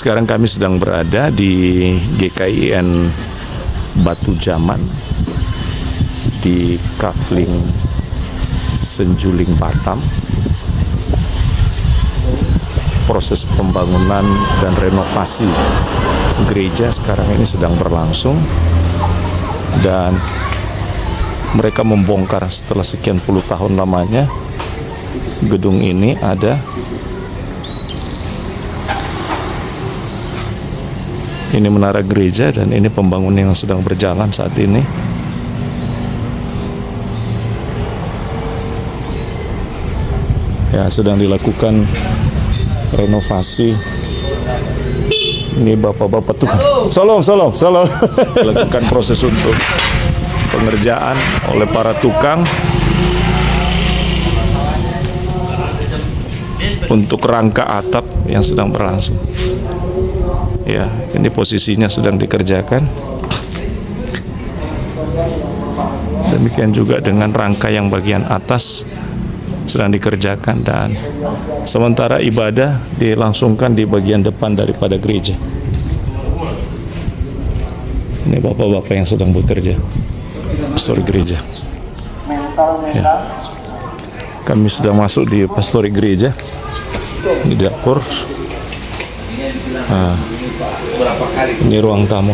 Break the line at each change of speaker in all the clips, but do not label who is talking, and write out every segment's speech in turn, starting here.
Sekarang kami sedang berada di GKIN Batu Jaman di Kafling Senjuling Batam. Proses pembangunan dan renovasi gereja sekarang ini sedang berlangsung, dan mereka membongkar setelah sekian puluh tahun lamanya gedung ini ada. Ini menara gereja dan ini pembangunan yang sedang berjalan saat ini. Ya, sedang dilakukan renovasi. Ini bapak-bapak tukang. Salam. Dilakukan proses untuk pengerjaan oleh para tukang untuk rangka atap yang sedang berlangsung. Ya, ini posisinya sedang dikerjakan. Demikian juga dengan rangka yang bagian atas sedang dikerjakan, dan sementara ibadah dilangsungkan di bagian depan daripada gereja. Ini bapak-bapak yang sedang bekerja, pastori gereja. Ya. Kami sedang masuk di pastori gereja, di dapur. Nah, ini ruang tamu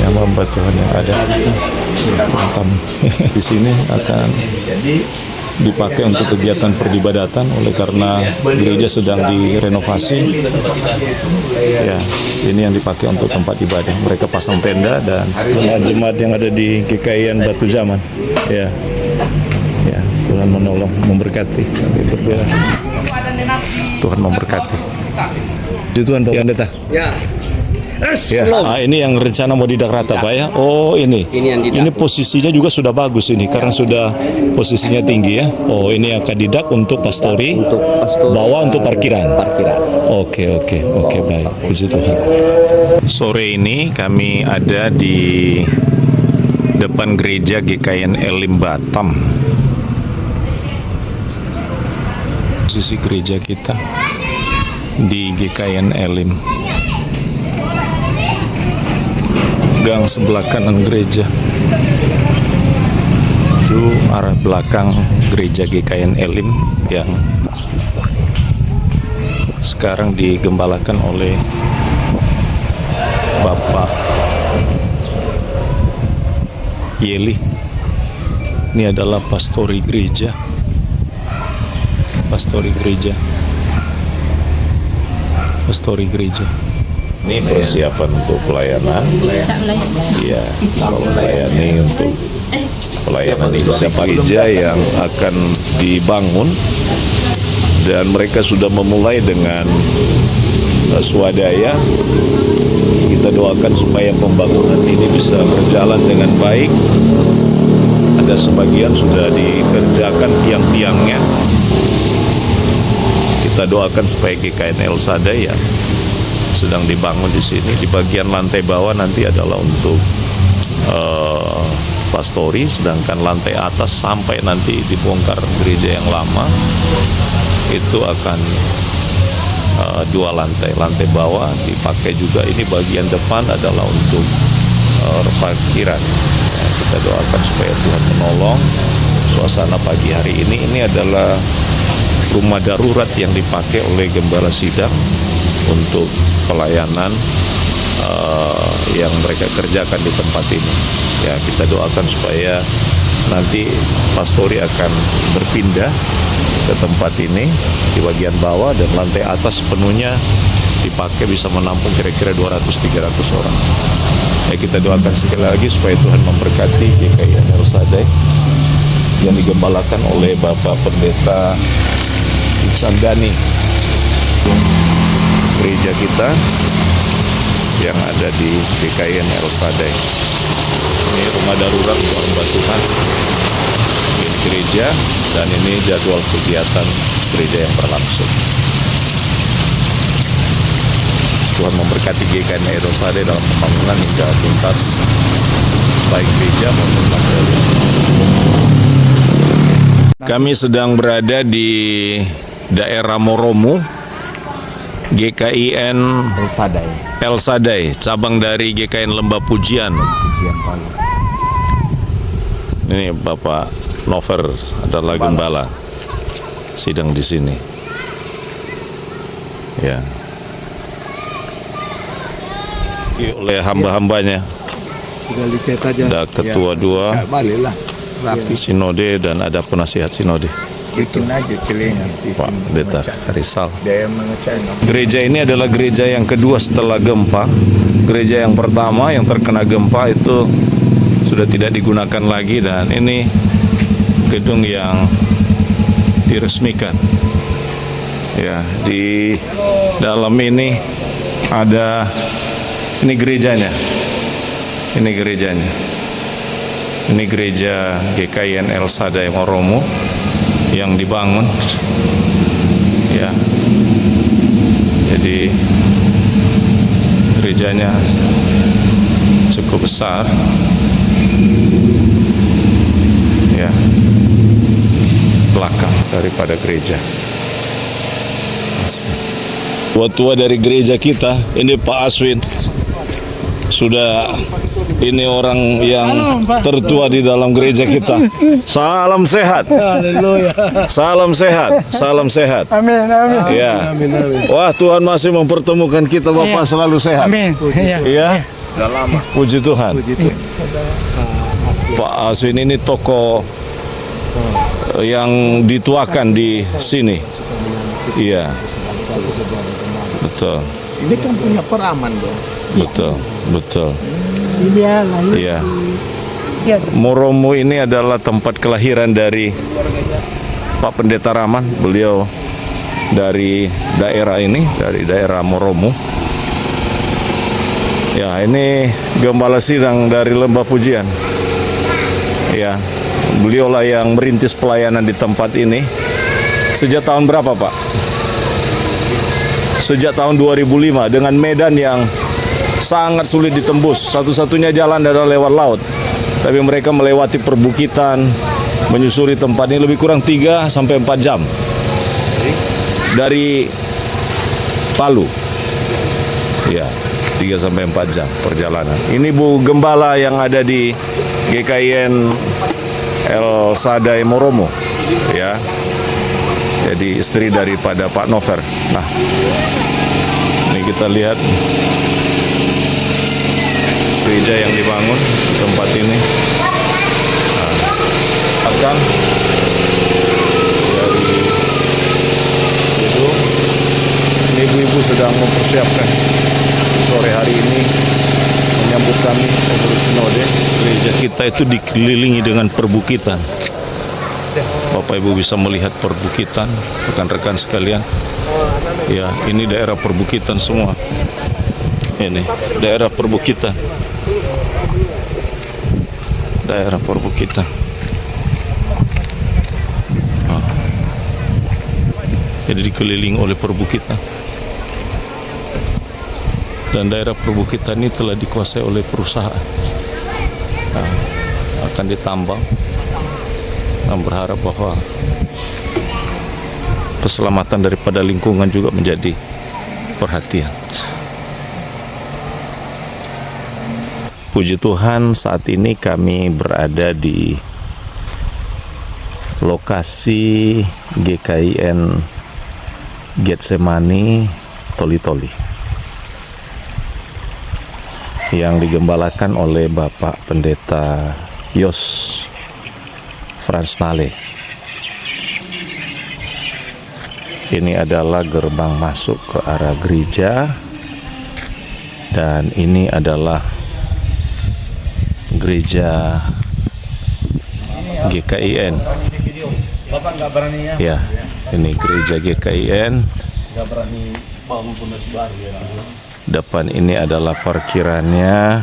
yang hamba Tuhan yang ada. Ruang tamu di sini akan dipakai untuk kegiatan peribadatan oleh karena gereja sedang direnovasi. Ya, ini yang dipakai untuk tempat ibadah. Mereka pasang tenda dan jemaat-jemaat yang ada di GKIN Batu Jaman. Ya, Tuhan menolong, memberkati. Kami berdoa. Tuhan memberkati. Itu Tuhan yang datang. Ya. Ya, ini yang rencana mau didak rata, Pak ya. Oh, ini. Ini posisinya juga sudah bagus ini karena sudah posisinya tinggi ya. Oh, ini akan didak untuk pastori, bawah untuk parkiran. Oke, baik. Puji Tuhan. Sore ini kami ada di depan gereja GKIN Elim Batam. Posisi gereja kita di GKIN Elim, gang sebelah kanan gereja, menuju arah belakang gereja GKIN Elim yang sekarang digembalakan oleh Bapak Yeli. Ini adalah pastori gereja. Ini persiapan untuk pelayanan. Iya, melayani untuk pelayanan Indonesia gereja yang akan dibangun, dan mereka sudah memulai dengan swadaya. Kita doakan supaya pembangunan ini bisa berjalan dengan baik. Ada sebagian sudah dikerjakan tiang-tiangnya. Kita doakan supaya GKIN El Shaddai ya sedang dibangun di sini. Di bagian lantai bawah nanti adalah untuk pastori, sedangkan lantai atas sampai nanti dibongkar gereja yang lama itu akan dua lantai. Lantai bawah dipakai juga. Ini bagian depan adalah untuk parkiran. Ya, kita doakan supaya Tuhan menolong suasana pagi hari ini. Ini adalah rumah darurat yang dipakai oleh gembala sidang untuk pelayanan yang mereka kerjakan di tempat ini. Ya, kita doakan supaya nanti pastori akan berpindah ke tempat ini di bagian bawah, dan lantai atas sepenuhnya dipakai bisa menampung kira-kira 200-300 orang. Ya, kita doakan sekali lagi supaya Tuhan memberkati GKIN El Shaddai yang digembalakan oleh Bapak Pendeta Sandani. Gereja kita yang ada di GKIN El Shaddai. Ini rumah darurat untuk hamba Tuhan. Ini gereja, dan ini jadwal kegiatan gereja yang berlangsung. Tuhan memberkati GKIN El Shaddai dalam pembangunan hingga tuntas, baik gereja maupun pastori. Kami sedang berada di daerah Moromu, GKIN El Sadai, cabang dari GKIN Lembah Pujian. Ini Bapak Nover adalah gembala sidang di sini. Ya. Oleh hamba-hambanya. Ada ketua dua, sinode dan ada penasihat sinode. Pak Pendeta Karisal. Gereja ini adalah gereja yang kedua setelah gempa. Gereja yang pertama yang terkena gempa itu sudah tidak digunakan lagi, dan ini gedung yang diresmikan. Ya, di dalam ini ada, ini gerejanya. Ini gerejanya. Ini gereja GKIN El Sadai Moromo yang dibangun. Ya. Jadi gerejanya cukup besar. Ya. Belakang daripada gereja. Tua-tua dari gereja kita, ini Pak Aswin. Sudah, ini orang yang tertua di dalam gereja kita. Salam sehat. Salam sehat. Salam sehat.
Amin, amin.
Ya. Wah, Tuhan masih mempertemukan kita, Bapak selalu sehat.
Amin.
Iya. Sudah lama. Puji Tuhan. Pak Aswin ini tokoh yang dituakan di sini. Iya. Betul.
Ini kan punya peraman dong.
Betul, betul.
Iya.
Moromo ini adalah tempat kelahiran dari Pak Pendeta Rahman. Beliau dari daerah ini, dari daerah Moromo. Ya, ini gembala sidang dari Lembah Pujian. Ya, beliaulah yang merintis pelayanan di tempat ini. Sejak tahun berapa, Pak? Sejak tahun 2005, dengan medan yang sangat sulit ditembus. Satu-satunya jalan adalah lewat laut. Tapi mereka melewati perbukitan, menyusuri tempat ini lebih kurang 3 sampai 4 jam. Dari Palu. Ya, 3 sampai 4 jam perjalanan. Ini Bu Gembala yang ada di GKIN El Sadai Moromo. Ya. Jadi istri daripada Pak Nover. Nah, ini kita lihat gereja yang dibangun di tempat ini. Nah, akan dari gedung, ini ibu-ibu sedang mempersiapkan sore hari ini menyambut kami pengurus sinode. Gereja kita itu dikelilingi dengan perbukitan. Bapak Ibu bisa melihat perbukitan, rekan-rekan sekalian. Ya, ini daerah perbukitan semua. Ini daerah perbukitan. Daerah perbukitan. Nah. Jadi dikelilingi oleh perbukitan. Dan daerah perbukitan ini telah dikuasai oleh perusahaan. Nah, akan ditambang. Berharap bahwa keselamatan daripada lingkungan juga menjadi perhatian. Puji Tuhan, saat ini kami berada di lokasi GKIN Getsemani Toli-Toli yang digembalakan oleh Bapak Pendeta Yos Frans Nale. Ini adalah gerbang masuk ke arah gereja, dan ini adalah gereja GKIN. Ya, ini gereja GKIN. Depan ini adalah parkirannya.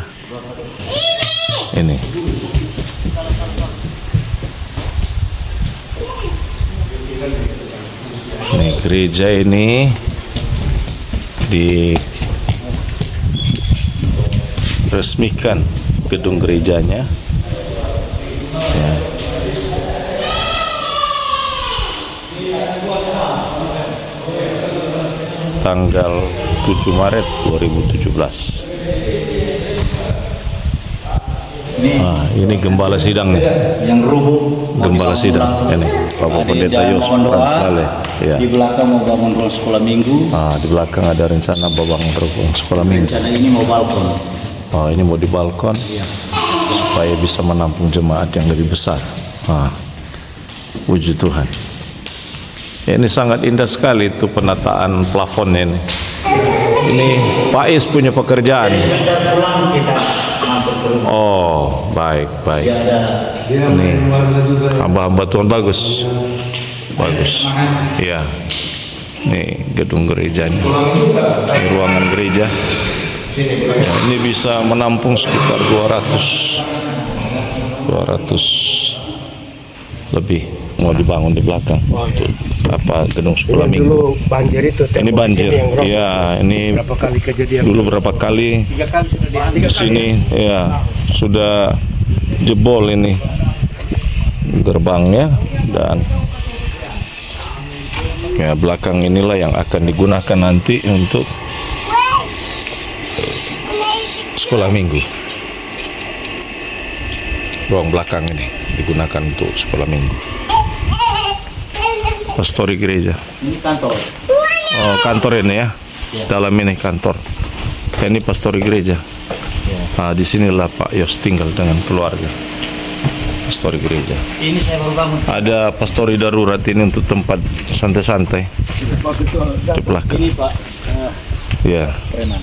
Ini. Ini gereja ini diresmikan gedung gerejanya. Ya. tanggal 7 Maret 2017. Ini gembala sidang nih.
Yang rubuh.
Gembala sidang ini Bapak Pendeta Yos Pranslale. Ya.
Di belakang mau bangun ruang sekolah minggu.
Di belakang ada rencana bangun ruang sekolah minggu.
Rencana ini mau balkon.
Ini mau di balkon supaya bisa menampung jemaat yang lebih besar. Puji Tuhan. Ini sangat indah sekali itu penataan plafonnya ini. Ini Pak Is punya pekerjaan.
Pulang kita mampir ke rumah.
Oh, baik. Ini hamba-hamba Tuhan bagus. Iya. Ini gedung gerejanya. Ini ruangan gereja. Ya, ini bisa menampung sekitar 200 lebih mau dibangun di belakang untuk gedung sekolah minggu.
Dulu banjir itu.
Ini banjir. Iya, ini
berapa kali kejadian?
dulu berapa kali
3 kali sudah
di sini ya sudah jebol ini gerbangnya, dan ya belakang inilah yang akan digunakan nanti untuk sekolah minggu. Ruang belakang ini digunakan untuk sekolah minggu. Pastori gereja.
Ini kantor.
Kantor ini ya. Dalam ini kantor. Ini pastori gereja. Di sinilah Pak Yos tinggal dengan keluarga. Pastori gereja.
Ini saya baru bangun.
Ada pastori darurat ini untuk tempat santai-santai di belakang.
Ini Pak.
Ya.
Preman.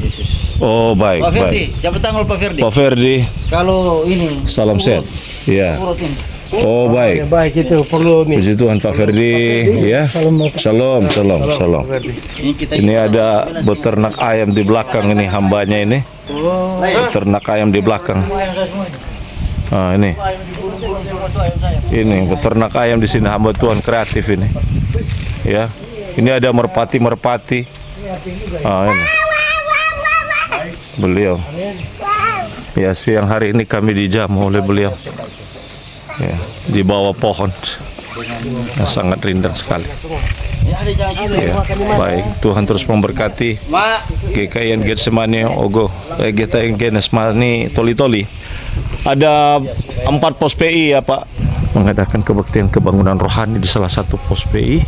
Yesus.
Oh, baik.
Pak Ferdi, jabat tangan Pak Ferdi.
Pak Ferdi,
Kalau ini
salam sehat. Ya.
urut ini.
Oh, baik.
Baik itu perlu nih.
Puji Tuhan Pak Ferdi, ya. Shalom.
Ini kita
Ini ada beternak ayam di belakang ini, hambanya ini. Beternak ayam di belakang. Ini beternak ayam di sini, hamba Tuhan kreatif ini. Ya. Ini ada merpati. Ini. Beliau. Ya, siang hari ini kami dijamu oleh beliau. Ya, di bawah pohon. Sangat rindang sekali. Ya, baik, Tuhan terus memberkati GKIN Getsemani Ogo, GKIN Getsemani Toli-Toli. Ada 4 pos PI ya Pak, mengadakan kebaktian kebangunan rohani di salah satu pos PI.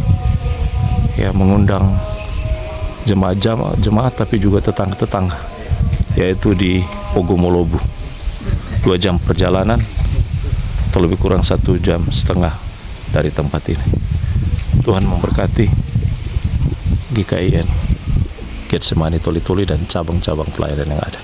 Ya, mengundang jemaat tapi juga tetangga-tetangga, yaitu di Ogomolobu. 2 jam perjalanan atau lebih kurang 1,5 jam dari tempat ini. Tuhan memberkati GKIN Getsemani Toli-Toli dan cabang-cabang pelayanan yang ada.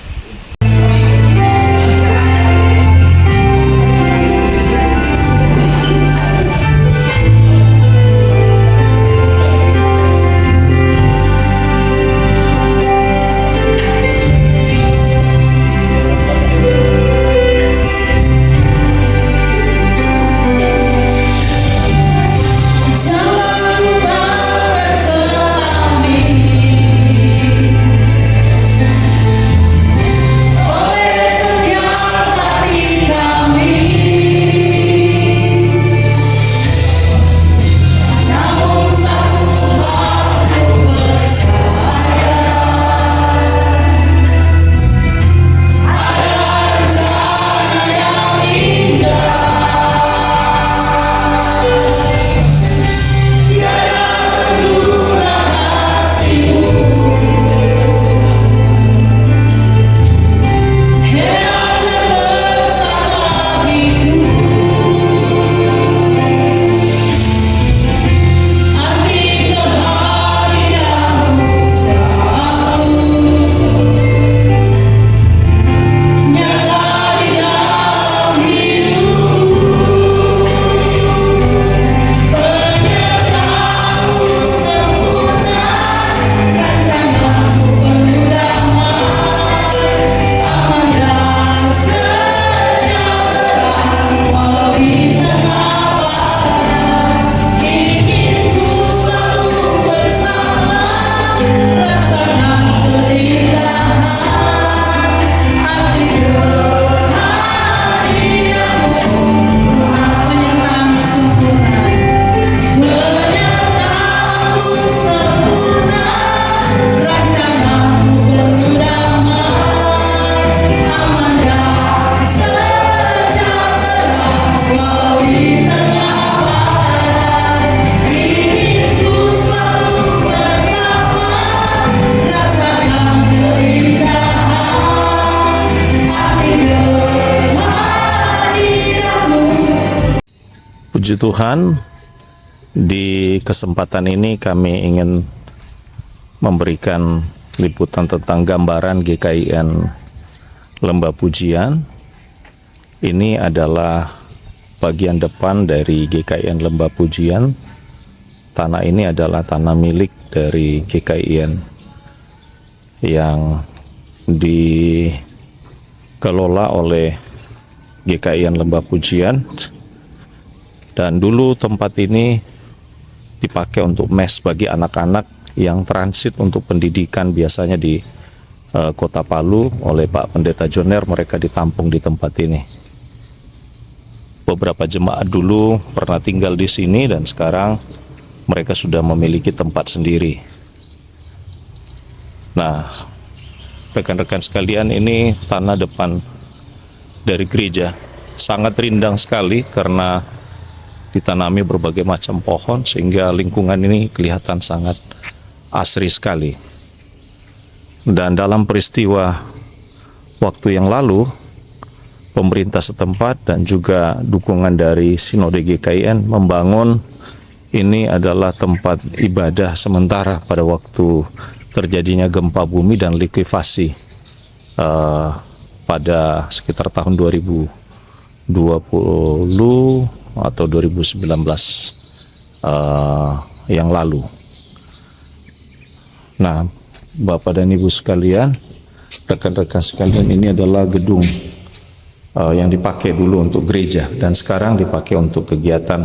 Puji Tuhan, di kesempatan ini kami ingin memberikan liputan tentang gambaran GKIN Lembah Pujian. Ini adalah bagian depan dari GKIN Lembah Pujian. Tanah ini adalah tanah milik dari GKIN yang dikelola oleh GKIN Lembah Pujian. Dan dulu tempat ini dipakai untuk mes bagi anak-anak yang transit untuk pendidikan, biasanya di Kota Palu oleh Pak Pendeta Joner. Mereka ditampung di tempat ini. Beberapa jemaat dulu pernah tinggal di sini dan sekarang mereka sudah memiliki tempat sendiri. Nah, rekan-rekan sekalian, ini tanah depan dari gereja. Sangat rindang sekali karena ditanami berbagai macam pohon sehingga lingkungan ini kelihatan sangat asri sekali. Dan dalam peristiwa waktu yang lalu, pemerintah setempat dan juga dukungan dari Sinode GKIN membangun ini adalah tempat ibadah sementara pada waktu terjadinya gempa bumi dan likuifasi pada sekitar tahun 2020 atau 2019 yang lalu. Nah, Bapak dan Ibu sekalian, rekan-rekan sekalian, ini adalah gedung yang dipakai dulu untuk gereja dan sekarang dipakai untuk kegiatan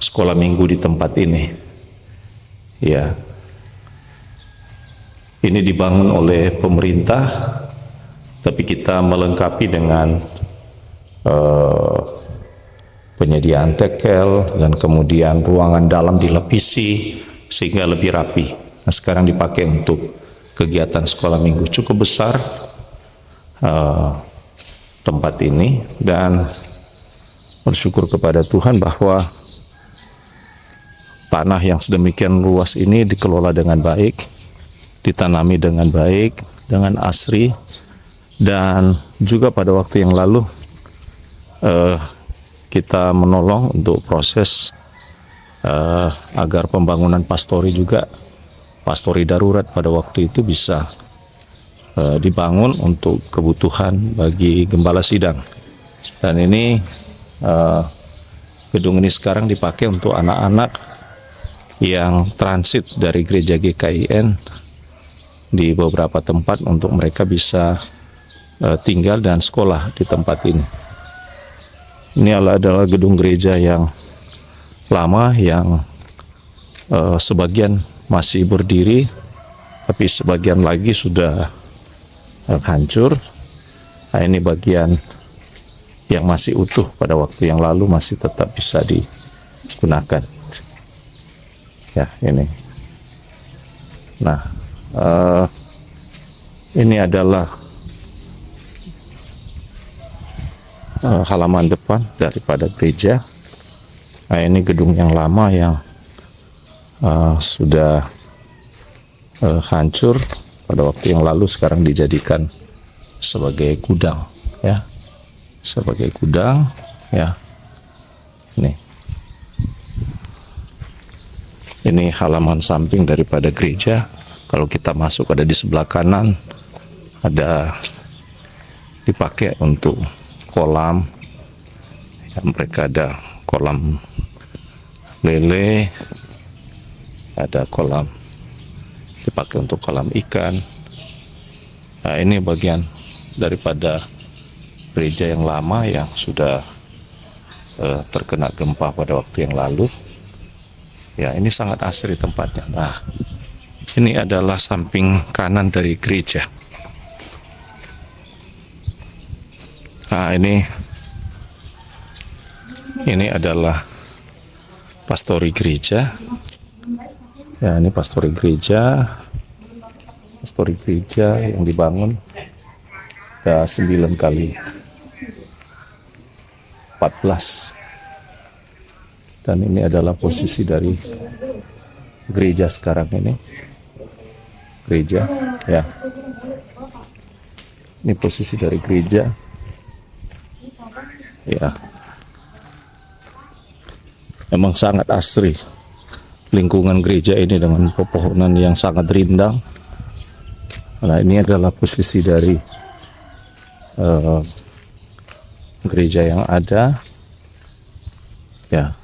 sekolah minggu di tempat ini. Ya, ini dibangun oleh pemerintah, tapi kita melengkapi dengan penyediaan tekel dan kemudian ruangan dalam dilepisi sehingga lebih rapi. Nah, sekarang dipakai untuk kegiatan sekolah minggu. Cukup besar tempat ini dan bersyukur kepada Tuhan bahwa tanah yang sedemikian luas ini dikelola dengan baik, ditanami dengan baik, dengan asri, dan juga pada waktu yang lalu kita menolong untuk proses agar pembangunan pastori juga, pastori darurat pada waktu itu bisa dibangun untuk kebutuhan bagi gembala sidang. Dan ini gedung ini sekarang dipakai untuk anak-anak yang transit dari gereja GKIN di beberapa tempat untuk mereka bisa tinggal dan sekolah di tempat ini. Ini adalah gedung gereja yang lama yang sebagian masih berdiri, tapi sebagian lagi sudah hancur. Nah, ini bagian yang masih utuh pada waktu yang lalu masih tetap bisa digunakan. Ya, ini. Nah, ini adalah halaman depan daripada gereja. Nah, ini gedung yang lama yang sudah hancur pada waktu yang lalu, sekarang dijadikan sebagai gudang, ya, sebagai gudang, ya. Ini halaman samping daripada gereja. Kalau kita masuk ada di sebelah kanan, ada dipakai untuk kolam, ya, mereka ada kolam lele, ada kolam dipakai untuk kolam ikan. Nah, ini bagian daripada gereja yang lama yang sudah terkena gempa pada waktu yang lalu. Ya, ini sangat asri tempatnya. Nah, ini adalah samping kanan dari gereja. Nah, ini adalah pastori gereja. Ya, ini pastori gereja yang dibangun ya 9 kali 14. Dan ini adalah posisi dari gereja sekarang ini. Gereja, ya. Ini posisi dari gereja. Ya. Memang sangat asri lingkungan gereja ini dengan pepohonan yang sangat rindang. Nah, ini adalah posisi dari gereja yang ada. Ya,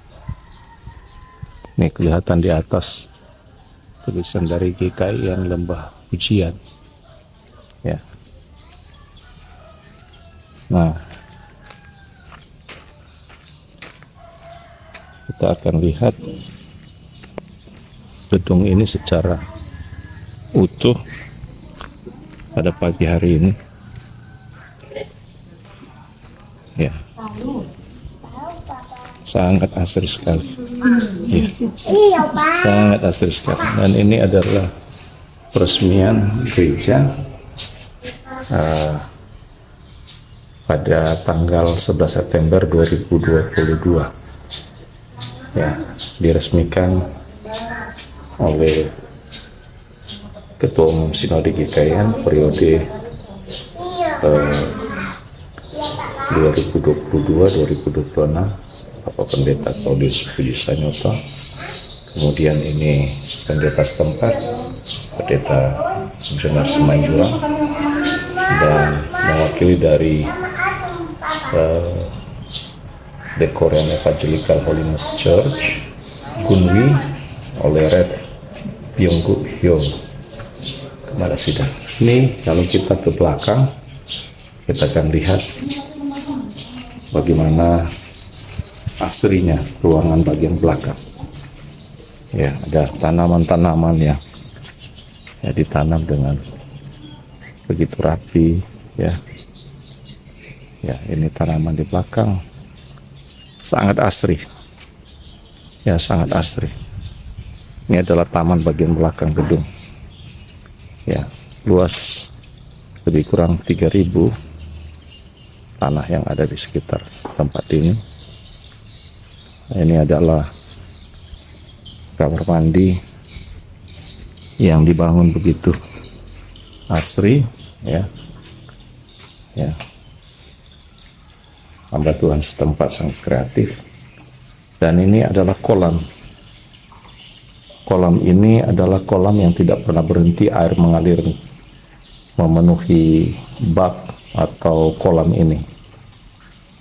ini kelihatan di atas tulisan dari GKI yang Lembah Pujian. Ya. Nah, kita akan lihat gedung ini secara utuh pada pagi hari ini. Ya, sangat asri sekali. Ya, sangat asri sekali. Dan ini adalah peresmian gereja pada tanggal 11 September 2022. Ya, diresmikan oleh Ketua Umum Sinode GKI periode 2022-2026, Bapak Pendeta Claudius Puji Sanyoto. Kemudian ini pendeta setempat, Pendeta Fungsioner Semanjurang, dan mewakili dari The Korean Evangelical Holiness Church Gunwi oleh Rev Byung-gu Hyo kepada sidang. Ini kalau kita ke belakang, kita akan lihat bagaimana asrinya ruangan bagian belakang. Ya, ada tanaman-tanaman yang ditanam dengan begitu rapi. Ya, ini tanaman di belakang sangat asri. Ya, sangat asri. Ini adalah taman bagian belakang gedung. Ya, luas lebih kurang 3.000 tanah yang ada di sekitar tempat ini. Ini adalah kamar mandi yang dibangun begitu asri, ya. Ya. Hamba Tuhan setempat sangat kreatif. Dan ini adalah kolam. Kolam ini adalah kolam yang tidak pernah berhenti air mengalir memenuhi bak atau kolam ini.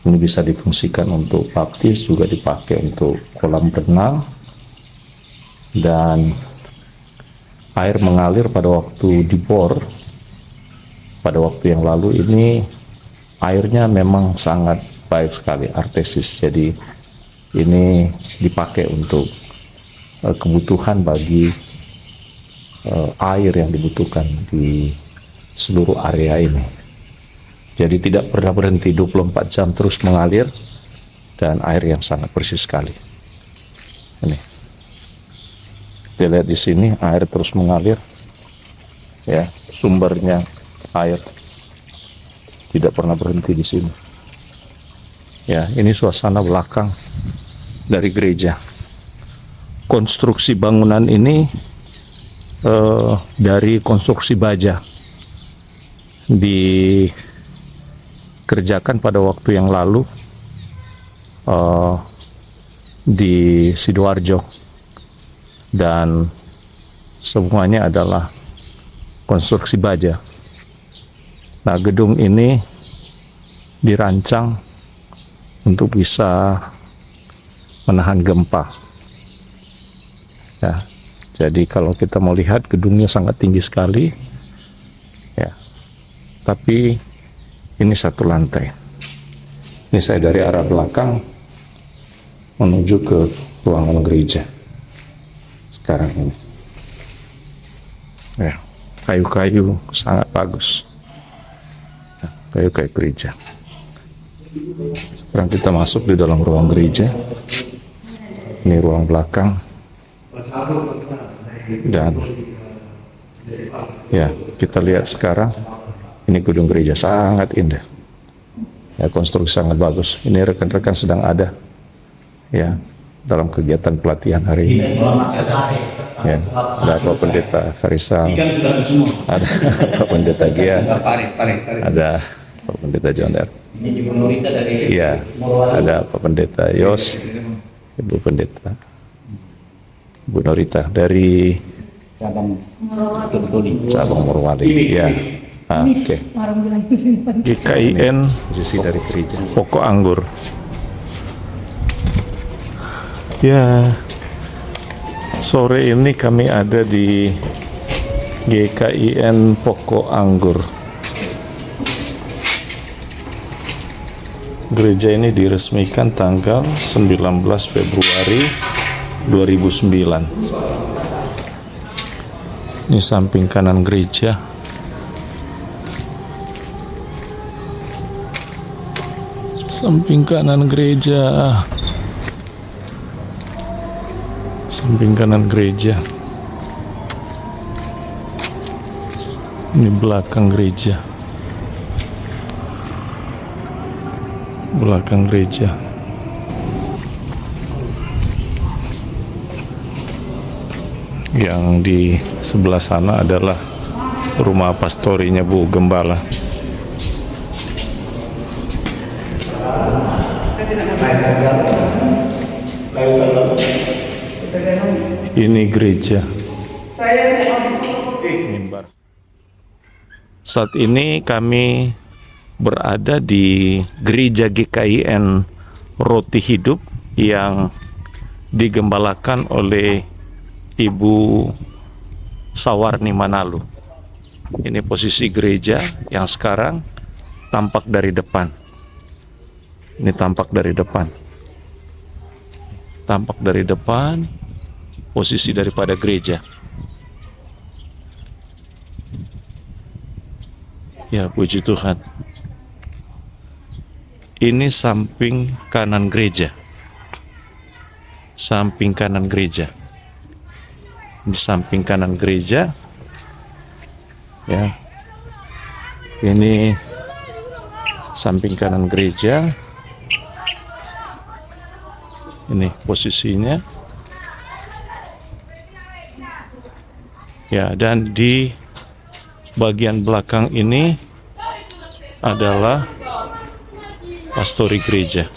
Ini bisa difungsikan untuk baptis, juga dipakai untuk kolam renang, dan air mengalir pada waktu dibor pada waktu yang lalu ini airnya memang sangat baik sekali, artesis. Jadi ini dipakai untuk kebutuhan bagi air yang dibutuhkan di seluruh area ini. Jadi tidak pernah berhenti, 24 jam terus mengalir, dan air yang sangat bersih sekali. Ini kita lihat di sini air terus mengalir, ya, sumbernya air tidak pernah berhenti di sini. Ya, ini suasana belakang dari gereja. Konstruksi bangunan ini dari konstruksi baja, dikerjakan pada waktu yang lalu di Sidoarjo, dan semuanya adalah konstruksi baja. Nah, gedung ini dirancang untuk bisa menahan gempa. Ya, jadi kalau kita mau lihat, gedungnya sangat tinggi sekali. Ya, tapi ini satu lantai. Ini saya dari arah belakang menuju ke ruangan gereja sekarang ini. Ya, kayu-kayu sangat bagus. Ya, kayu-kayu gereja. Sekarang kita masuk di dalam ruang gereja. Ini ruang belakang. Dan ya, kita lihat sekarang ini gedung gereja sangat indah. Ya, konstruksi sangat bagus. Ini rekan-rekan sedang ada, ya, dalam kegiatan pelatihan hari ini. Ya, ada Pak Pendeta Farisal, ada Pak Pendeta Gia, ada Pak Pendeta Jonder. Ya, ada Pak Pendeta Yos, Ibu Pendeta. Bu Norita dari Cabang Morowali. Ya. Oke. GKIN posisi dari gereja. Pokok Anggur. Ya. Sore ini kami ada di GKIN Pokok Anggur. Gereja ini diresmikan tanggal 19 Februari 2009. Ini samping kanan gereja. Samping kanan gereja. Samping kanan gereja. Ini belakang gereja. Belakang gereja. Yang di sebelah sana adalah rumah pastorinya Bu Gembala. Ini gereja. Mimbar. Saat ini kami berada di gereja GKIN Roti Hidup yang digembalakan oleh Ibu Sawarni Manalu. Ini posisi gereja yang sekarang tampak dari depan. Ini tampak dari depan. Tampak dari depan posisi daripada gereja. Ya, puji Tuhan. Ini samping kanan gereja. Samping kanan gereja. Di samping kanan gereja. Ya. Ini samping kanan gereja. Ini posisinya. Ya, dan di bagian belakang ini adalah pastori gereja.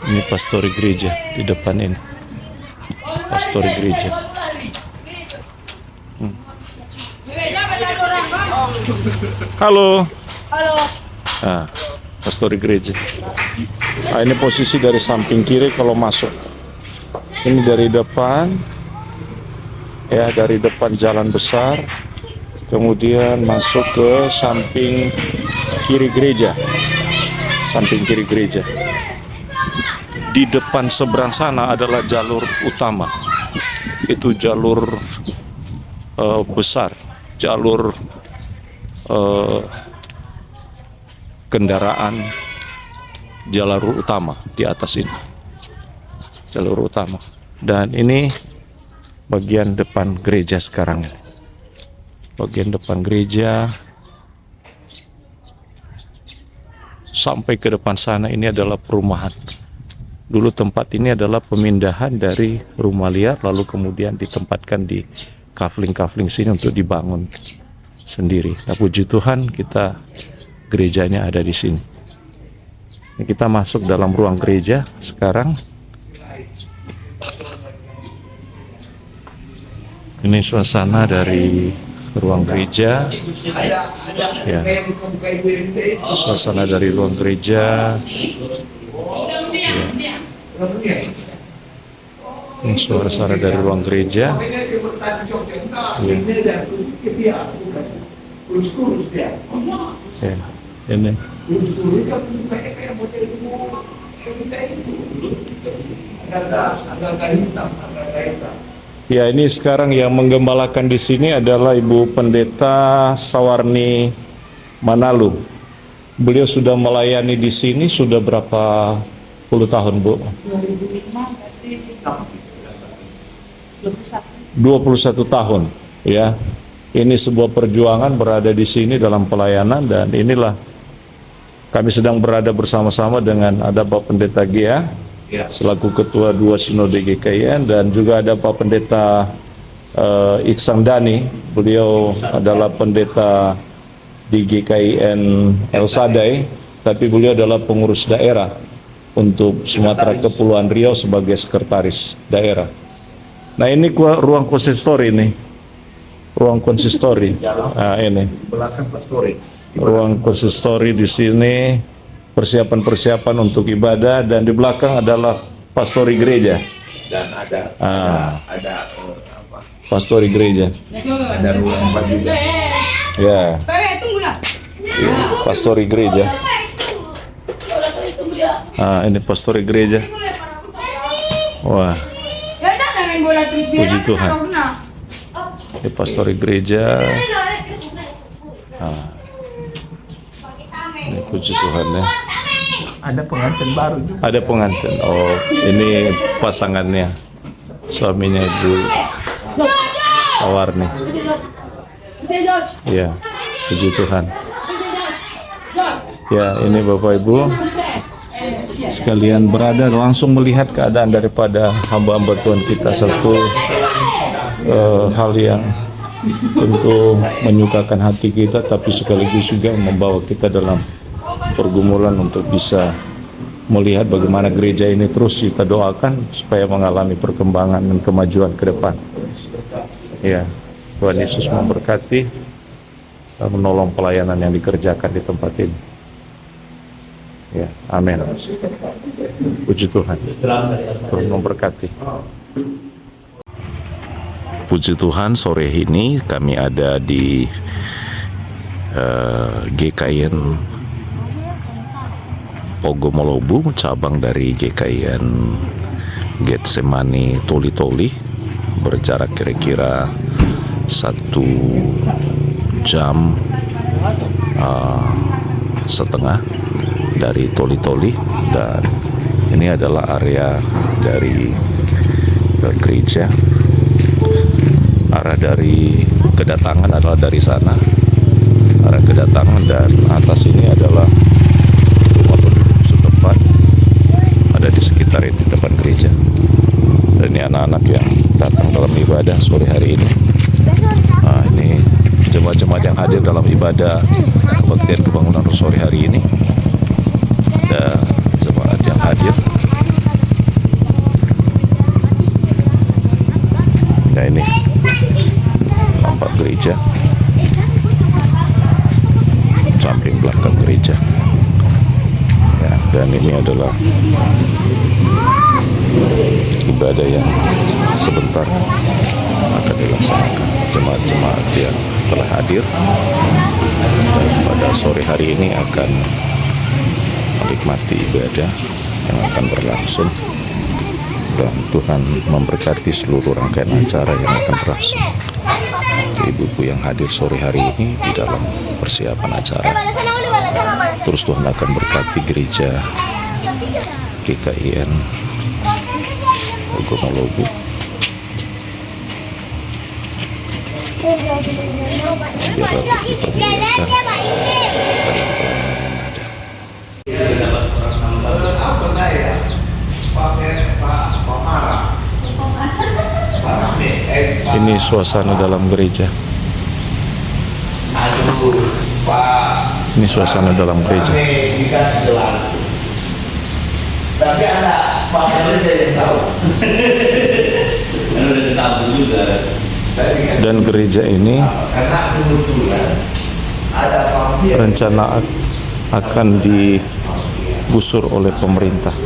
Ini pastori gereja di depan ini. Pastori gereja. Halo.
Halo.
Nah, pastori gereja. Nah, ini posisi dari samping kiri kalau masuk. Ini dari depan. Ya, dari depan jalan besar. Kemudian masuk ke samping kiri gereja. Samping kiri gereja. Di depan seberang sana adalah jalur utama. Itu jalur besar, jalur kendaraan, jalur utama di atas ini. Jalur utama. Dan ini bagian depan gereja sekarang. Bagian depan gereja. Sampai ke depan sana ini adalah perumahan. Dulu tempat ini adalah pemindahan dari rumah liar, lalu kemudian ditempatkan di kafling-kafling sini untuk dibangun sendiri. Nah, puji Tuhan kita gerejanya ada di sini. Ini kita masuk dalam ruang gereja sekarang. Ini suasana dari ruang gereja. Ya. Suasana dari ruang gereja. Ya. Ini suasana dari ruang gereja. Ya. Ya. Ini. Ya, ini sekarang yang menggembalakan di sini adalah Ibu Pendeta Sawarni Manalu. Beliau sudah melayani di sini sudah berapa puluh tahun, Bu? 21 tahun, ya. Ini sebuah perjuangan berada di sini dalam pelayanan, dan inilah kami sedang berada bersama-sama dengan ada Pak Pendeta Gia selaku Ketua 2 Sinode GKIN, dan juga ada Pak Pendeta Iksan Dani. Beliau adalah pendeta di GKIN El Sadai, tapi beliau adalah pengurus daerah untuk Sumatera Kepulauan Riau sebagai sekretaris daerah. Nah ini ruang konsistori nih, ruang konsistori. Nah ini
Belakang pastori.
ruang konsistori di sini, persiapan-persiapan untuk ibadah, dan di belakang adalah pastori gereja.
Dan ada apa?
Pastori gereja.
Ada ruang tempat juga.
Ya. Iya, pastori gereja. Ah, ini pastori gereja. Wah, puji Tuhan. Ini pastori gereja. Ah. Ini puji Tuhan ya.
Ada pengantin baru juga.
Ada pengantin. Oh, ini pasangannya, suaminya Ibu Sawarni. Ya, puji Tuhan. Ya, ini Bapak Ibu sekalian berada langsung melihat keadaan daripada hamba-hamba Tuhan kita. Satu hal yang tentu menyukakan hati kita, tapi sekaligus juga membawa kita dalam pergumulan untuk bisa melihat bagaimana gereja ini terus kita doakan supaya mengalami perkembangan dan kemajuan ke depan. Ya, Tuhan Yesus memberkati dan menolong pelayanan yang dikerjakan di tempat ini. Ya, amin. Puji Tuhan. Tuhan memberkati. Puji Tuhan, sore ini kami ada di GKIN Pogomolobu, cabang dari GKIN Getsemani Toli-Toli, berjarak kira-kira 1 jam setengah dari Toli-Toli, dan ini adalah area dari gereja. Arah dari kedatangan adalah dari sana, arah kedatangan, dan atas ini adalah rumah penduduk setempat, ada di sekitar ini depan gereja. Dan ini anak-anak yang datang dalam ibadah sore hari ini. Nah, ini jemaat-jemaat yang hadir dalam ibadah kebaktian kebangunan sore hari ini. Ada jemaat yang hadir. Nah, ini nampak gereja, samping belakang gereja ya, dan ini adalah ibadah yang sebentar akan dilaksanakan jemaat-jemaat yang telah hadir, dan pada sore hari ini akan menikmati ibadah yang akan berlangsung, dan Tuhan memberkati seluruh rangkaian acara yang akan berlangsung. Ibu-ibu yang hadir sore hari ini di dalam persiapan acara, terus Tuhan akan berkati gereja GKIN Pogomolobu. Biarlah dipermuliakan dalam pelayanan yang ada.
Apa saya?
Ini suasana dalam gereja.
Aduh, Pak.
Ini suasana dalam gereja.
Dikasih gelar. Tapi ada Pak Ferry saya yang tahu.
Kan udah kesambung juga.
Saya dikasih.
Dan gereja ini
Karena kebetulan ada vampir.
rencana akan digusur oleh pemerintah.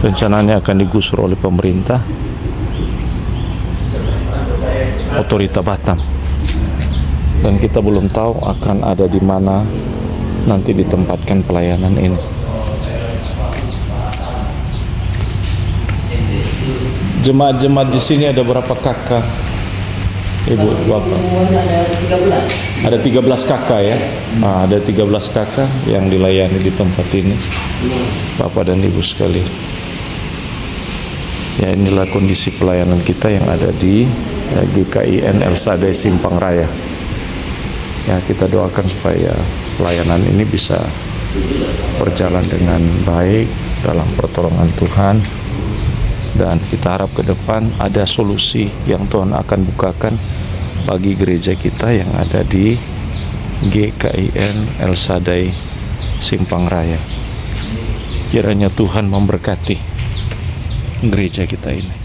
Rencananya akan digusur oleh pemerintah, otorita Batam, dan kita belum tahu akan ada di mana nanti ditempatkan pelayanan ini. Jemaat-jemaat di sini ada berapa kakak, Ibu, Bapak? Ada 13 kakak ya. Nah, ada 13 kakak yang dilayani di tempat ini, Bapak dan Ibu sekalian. Ya, inilah kondisi pelayanan kita yang ada di GKIN El Sadai Simpang Raya. Ya, kita doakan supaya pelayanan ini bisa berjalan dengan baik dalam pertolongan Tuhan, dan kita harap ke depan ada solusi yang Tuhan akan bukakan bagi gereja kita yang ada di GKIN El Sadai Simpang Raya. Kiranya Tuhan memberkati gereja kita ini.